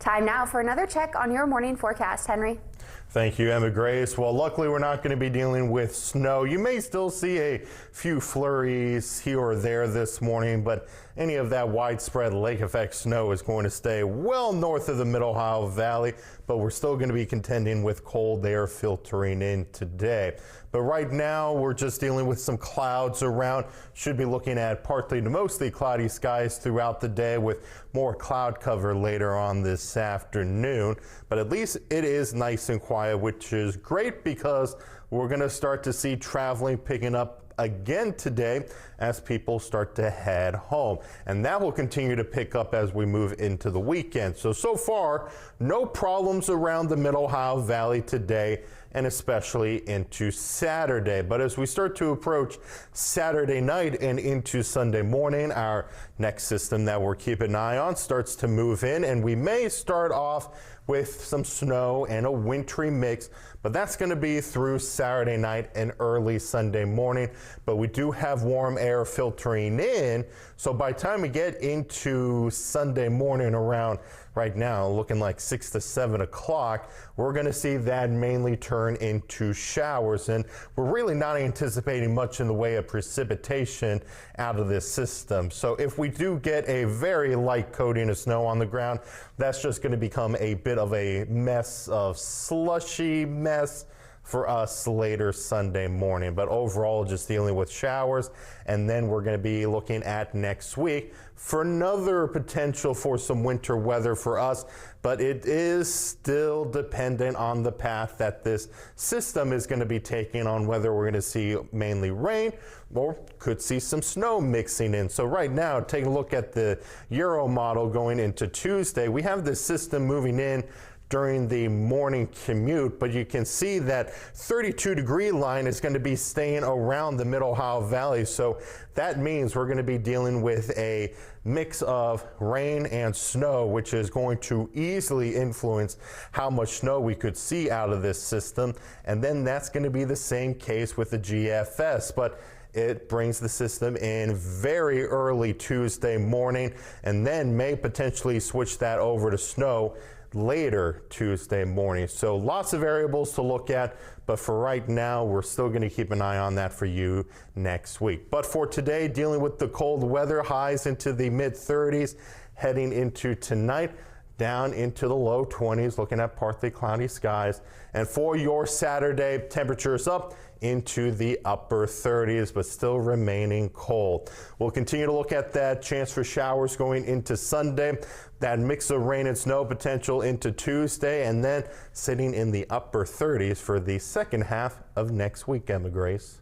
Time now for another check on your morning forecast, Henry. Thank you, Emma Grace. Well, luckily we're not going to be dealing with snow. You may still see a few flurries here or there this morning, but any of that widespread lake effect snow is going to stay well north of the Middle Ohio Valley, but we're still going to be contending with cold air filtering in today. But right now we're just dealing with some clouds around. Should be looking at partly to mostly cloudy skies throughout the day with more cloud cover later on this afternoon. But at least it is nice and quiet, which is great because we're going to start to see traveling picking up again today as people start to head home, and that will continue to pick up as we move into the weekend. So far, no problems around the Middle Ohio Valley today, and especially into Saturday. But as we start to approach Saturday night and into Sunday morning, our next system that we're keeping an eye on starts to move in, and we may start off with some snow and a wintry mix, but that's going to be through Saturday night and early Sunday morning. But we do have warm air filtering in, so by the time we get into Sunday morning around right now, looking like 6 to 7 o'clock, we're going to see that mainly turn into showers, and we're really not anticipating much in the way of precipitation out of this system. So if we do get a very light coating of snow on the ground, that's just going to become a bit of a mess of slushy mess for us later Sunday morning. But overall, just dealing with showers, and then we're going to be looking at next week for another potential for some winter weather for us, but it is still dependent on the path that this system is going to be taking on whether we're going to see mainly rain or could see some snow mixing in. So right now, take a look at the Euro model going into Tuesday. We have this system moving in during the morning commute, but you can see that 32-degree line is going to be staying around the Middle Ohio Valley. So that means we're going to be dealing with a mix of rain and snow, which is going to easily influence how much snow we could see out of this system. And then that's going to be the same case with the GFS. But it brings the system in very early Tuesday morning, and then may potentially switch that over to snow later Tuesday morning. So lots of variables to look at, but for right now, we're still going to keep an eye on that for you next week. But for today, dealing with the cold weather, highs into the mid-30s, heading into tonight, down into the low 20s, looking at partly cloudy skies. And for your Saturday, temperatures up into the upper 30s, but still remaining cold. We'll continue to look at that chance for showers going into Sunday, that mix of rain and snow potential into Tuesday, and then sitting in the upper 30s for the second half of next week, Emma Grace.